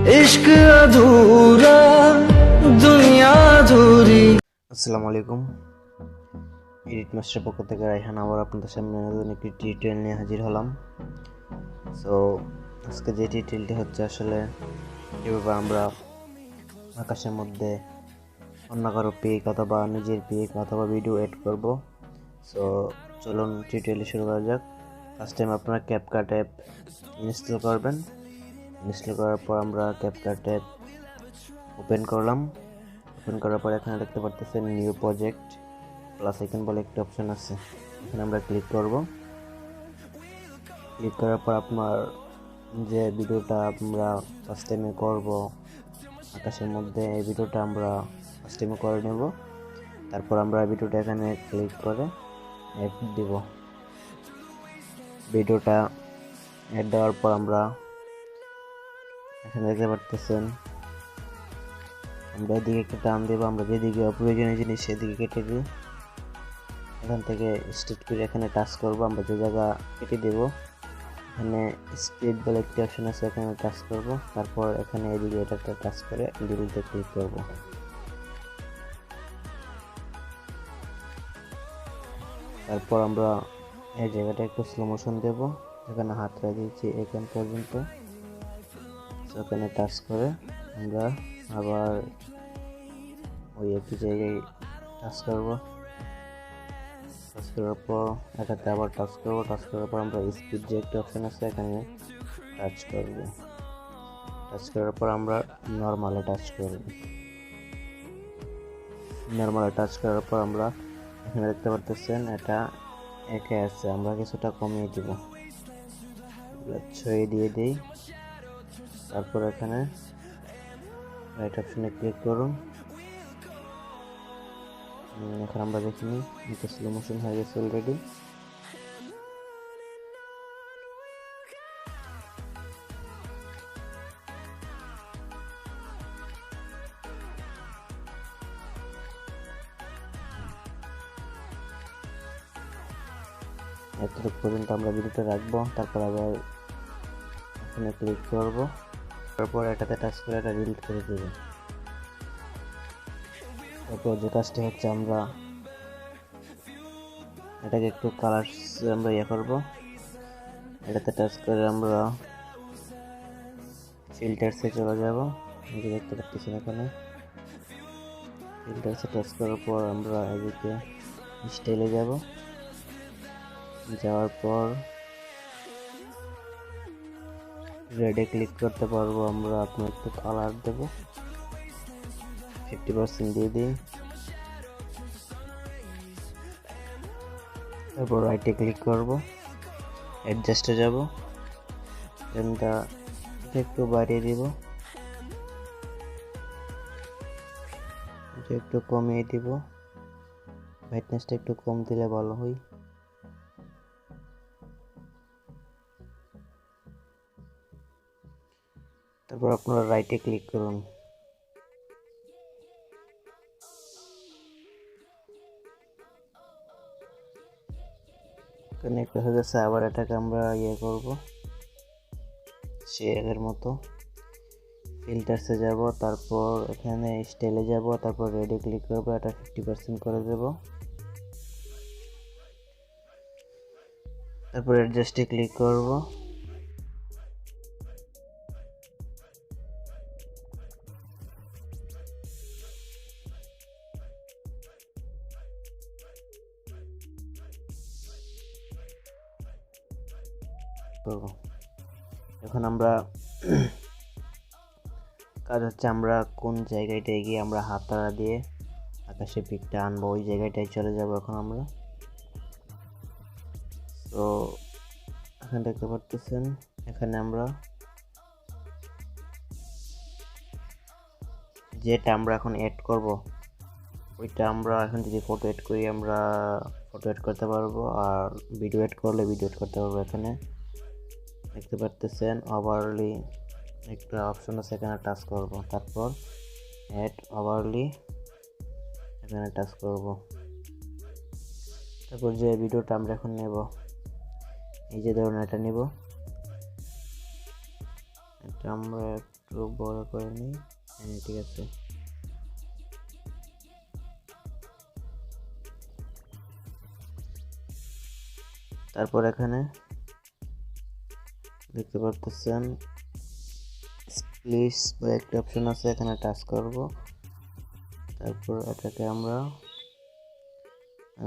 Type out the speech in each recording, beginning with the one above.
इश्क अधूरा दुनिया अधूरी। আসসালামু আলাইকুম। এডিট মাস্টার পক্ষ থেকে রাইহান আবার আপনাদের সামনে নতুন একটি টিউটোরিয়াল নিয়ে হাজির হলাম। সো আজকে যে টিউটোরিয়ালটি হচ্ছে আসলে কীভাবে আমরা আকাশের মধ্যে অন্য কারো পিক অথবা নিজের পিক অথবা ভিডিও এড করব। সো চলুন টিউটোরিয়ালটি শুরু করা যাক। ফার্স্ট টাইম আপনারা ক্যাপকাট অ্যাপ ইনস্টল করবেন। ইনস্টল করার পর আমরা ক্যাপকাট অ্যাপ ওপেন করলাম। ওপেন করার পর এখানে দেখতে পারতেছেন নিউ প্রজেক্ট প্লাস আইকন বলে একটা অপশন আছে, এখানে আমরা ক্লিক করব। ক্লিক করার পর আপনার যে ভিডিওটা আমরা ফার্স্ট টাইমে করব আকাশের মধ্যে, এই ভিডিওটা আমরা ফার্স্ট টাইমে করে নেব। তারপর আমরা ভিডিওটা এখানে ক্লিক করে অ্যাড দিব। ভিডিওটা অ্যাড দেওয়ার পর আমরা এখানে দেখতে পারতেছেন আমরা এদিকে একটা টান দেবো, আমরা যেদিকে অপ্রয়োজনীয় জিনিস সেদিকে কেটে দিই। এখান থেকে স্ট্রেট করে এখানে টাচ করব, আমরা যে জায়গা কেটে দেব এখানে স্পিড বলে একটি অপশন আছে, এখানে টাচ করব। তারপর এখানে এদিকে এটা টাচ করে ডিলিটে ক্লিক করব। তারপর আমরা এই জায়গাটা একটু স্লো মোশন দেব, এখানে হাতটা দিয়েছি এখান পর্যন্ত। এখানে টাচ করে আমরা আবার ওই একই জায়গায় টাচ করব। টাচ করার পর এটাতে আবার টাচ করব। টাচ করার পর আমরা স্পিড যে একটা অপশন আছে এখানে টাচ করব। টাচ করার পর আমরা নর্মালে টাচ করব। নর্মালে টাচ করার পর আমরা এখানে দেখতে পারতেছেন এটা একে আছে, আমরা কিছুটা কমিয়ে দিব, 6 দিয়ে দিই। তারপর এখানে রাইট অপশনে ক্লিক করুন। এখন আমরা দেখিনি এটা স্লো মোশন হয়ে গেছে অলরেডি। এতটুকু পর্যন্ত আমরা ভিডিওটা রাখবো। তারপর আবার এখানে ক্লিক করব, তারপর এটাতে টাচ করে এটা ডিলিট করে দেব। তারপর যে কাজটি হচ্ছে আমরা এটাকে একটু কালার আমরা করব। এটাতে টাচ করে আমরা ফিল্টারসে চলে যাব। এই যে দেখতে পাচ্ছেন এখানে ফিল্টারসে টাচ করার পর আমরা এদিকে স্টাইলে যাব। যাওয়ার পর রেডে ক্লিক করতে পারবো আমরা। আপনার একটু কালার দেব, 50% দিয়ে দিই। তারপর রাইটে ক্লিক করব, অ্যাডজাস্টে যাব, এটা একটু বাড়িয়ে দিব, এটা একটু কমিয়ে দিব, ব্রাইটনেসটা একটু কম দিলে ভালো হয়। তারপর আপনারা রাইটে ক্লিক করুন। কানেক্ট হয়ে গেছে। আবার এটাকে আমরা করব শেয়ারের মতো। ফিল্টারসে যাব, তারপর এখানে স্টাইলে যাব, তারপর রেডে ক্লিক করব, এটা 50% করে দেব। তারপর অ্যাডজাস্টে ক্লিক করব। এখন আমরা কাজ হচ্ছে আমরা কোন জায়গাটায় গিয়ে আমরা হাতড়া দিয়ে আকাশে পিকটা আনবো, ওই জায়গাটায় চলে যাব এখন আমরা। তো এখানে দেখতে পাচ্ছেন এখানে আমরা যেটা আমরা এখন এড করব ওইটা আমরা এখন যদি ফটো এড করি আমরা ফটো এড করতে পারবো, আর ভিডিও এড করলে ভিডিও এড করতে পারবো। এখানে দেখতে পাচ্ছেন ওভারলি একটা অপশন আছে, এখানে টাচ করব। তারপর অ্যাড ওভারলি এখানে টাচ করব। তারপর যে ভিডিওটা আমরা এখন নেব, এই যে ধরুন এটা নেব, এটা আমরা একটু বড় করে নিই। হ্যাঁ, ঠিক আছে। তারপর এখানে দেখতে পারতেছেন প্লিজ বলে একটা অপশন আছে, এখানে টাচ করব। তারপর এটাকে আমরা,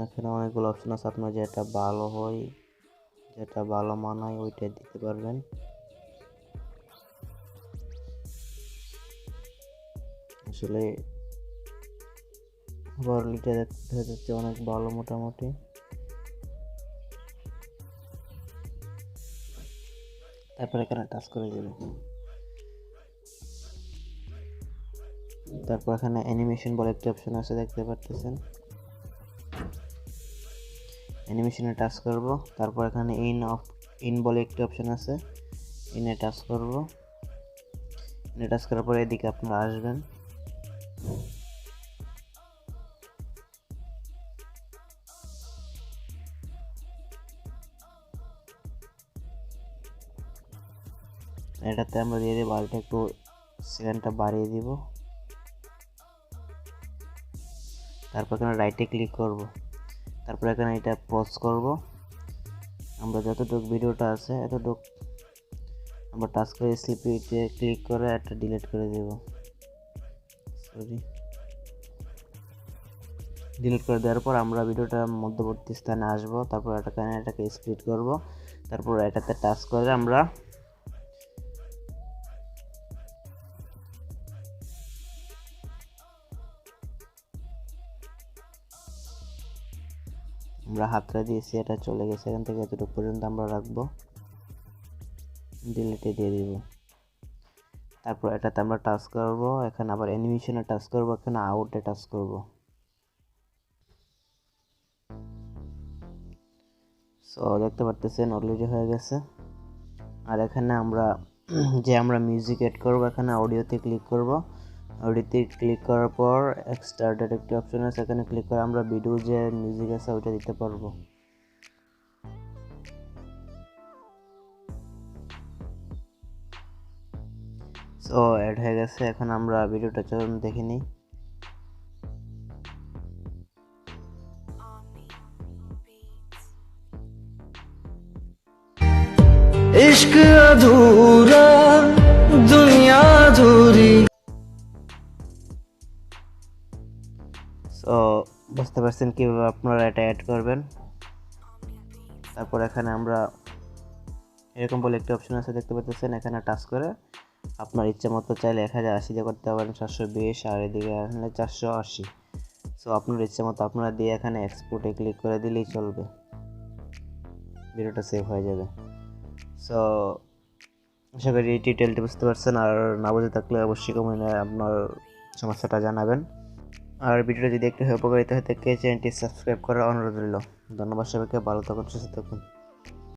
এখানে অনেকগুলো অপশন আছে, আপনার যেটা ভালো হয়, যেটা ভালো মানায় ওইটা দিতে পারবেন। আসলে বরলিটা দেখতে যাচ্ছে অনেক ভালো মোটামুটি। তারপর এখানে টাচ করে দেবেন। তারপর এখানে অ্যানিমেশন বলে একটা অপশন আছে, দেখতে পারতেছেন। অ্যানিমেশনে টাচ করব। তারপর এখানে ইন বলে একটা অপশন আছে, ইনে টাচ করব। ইনে টাচ করার পরে এদিকে আপনারা আসবেন। এটাতে আমরা দিয়ে দেবো, আরেকটা একটু সেকেন্ডটা বাড়িয়ে দিব। তারপর এখানে রাইটে ক্লিক করব। তারপর এখানে এটা পজ করব। আমরা যতটুকু ভিডিওটা আছে এতটুকু আমরা টাচ করে স্লিপে ক্লিক করে একটা ডিলিট করে দেব। ডিলিট করে দেওয়ার পর আমরা ভিডিওটার মধ্যবর্তী স্থানে আসব। তারপর এটাকে স্প্লিট করব। তারপর এটাতে টাচ করে আমরা হাতটা দিয়েছি, এটা চলে গেছে। এখান থেকে এতটুকু পর্যন্ত আমরা রাখবো, ডিলিটে দিয়ে দিব। তারপর এটাতে আমরা টাচ করব। এখানে আবার অ্যানিমেশনে টাচ করব, এখানে আউটে টাচ করব। সো দেখতে পারতেছেন অলরেডি হয়ে গেছে। আর এখানে আমরা আমরা মিউজিক এড করব, এখানে অডিওতে ক্লিক করব। অডিওতে ক্লিক করার পর এক্সট্রাক্টেড একটি অপশন আছে, এখানে ক্লিক করে আমরা ভিডিও যে মিউজিক আছে ওইটা দিতে পারবো। সো অ্যাড হয়ে গেছে। এখন আমরা ভিডিওটা চলুন দেখে নিই। इश्क अधूरा दुनिया अधूरी। সো বুঝতে পারছেন কীভাবে আপনারা এটা অ্যাড করবেন। তারপর এখানে আমরা এরকম বলে একটা অপশন আছে, দেখতে পাচ্ছেন। এখানে টাচ করে আপনার ইচ্ছা মতো চাইলে 1080 দিয়ে করতে পারেন, 720, আর এদিকে এখানে 480। সো আপনার ইচ্ছা মতো আপনারা দিয়ে এখানে এক্সপোর্টে ক্লিক করে দিলেই চলবে, ভিডিওটা সেভ হয়ে যাবে। সো আশা করি এই টিউটোরিয়ালটি বুঝতে পারছেন। আর না বুঝে থাকলে অবশ্যই কমেন্টে আপনার সমস্যাটা জানাবেন। আর ভিডিওটা যদি একটু উপকারিতা হয়ে থাকে চ্যানেলটি সাবস্ক্রাইব করার অনুরোধ রইল। ধন্যবাদ সবাইকে, ভালো থাকুন, সুস্থ থাকুন।